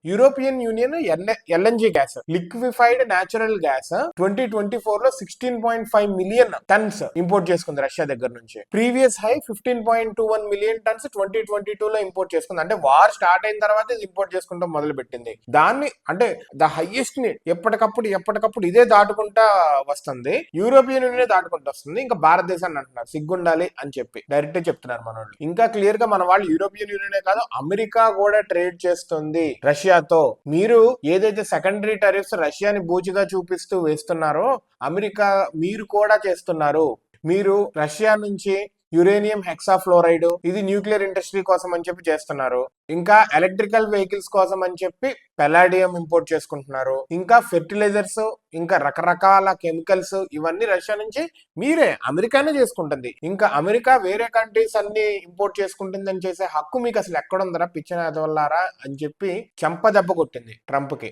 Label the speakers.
Speaker 1: European union LNG gas, liquefied natural gas 2024 లో 16.5 million tons import చేసుకుంది Russia దగ్గర నుంచి. ప్రీవియస్ హై 15.21 మిలియన్ టన్స్ 2022 లో ఇంపోర్ట్ చేసుకుంది. అంటే వార్ స్టార్ట్ అయిన తర్వాత ఇది ఇంపోర్ట్ చేసుకుంటాం మొదలు పెట్టింది. దాన్ని అంటే ద హైయెస్ట్ ని ఎప్పటికప్పుడు ఇదే దాటుకుంటా వస్తుంది. యూరోపియన్ యూనియన్ దాటుకుంటూ వస్తుంది. ఇంకా భారతదేశాన్ని అంటున్నారు సిగ్గుండాలి అని చెప్పి డైరెక్ట్ చెప్తున్నారు మన వాళ్ళు. ఇంకా క్లియర్ గా మన వాళ్ళు యూరోపియన్ యూనియన్ కాదు, అమెరికా కూడా ట్రేడ్ చేస్తుంది రష్యాతో. మీరు ఏదైతే సెకండరీ టెరిఫ్స్ రష్యాని బూచిగా చూపిస్తూ వేస్తున్నారో అమెరికా మీరు కూడా చేస్తున్నారు. మీరు రష్యా నుంచి యురేనియం హెక్సాఫ్లోరైడ్ ఇది న్యూక్లియర్ ఇండస్ట్రీ కోసం అని చెప్పి చేస్తున్నారు. ఇంకా ఎలక్ట్రికల్ వెహికల్స్ కోసం అని చెప్పి పెలాడియం ఇంపోర్ట్ చేసుకుంటున్నారు. ఇంకా ఫెర్టిలైజర్స్, ఇంకా రకరకాల కెమికల్స్ ఇవన్నీ రష్యా నుంచి మీరే అమెరికానే చేసుకుంటుంది. ఇంకా అమెరికా వేరే కంట్రీస్ అన్ని ఇంపోర్ట్ చేసుకుంటుందని చేసే హక్కు మీకు అసలు ఎక్కడుందరా పిచ్చిన వల్లారా అని చెప్పి చెంప దెబ్బ కొట్టింది ట్రంప్ కి.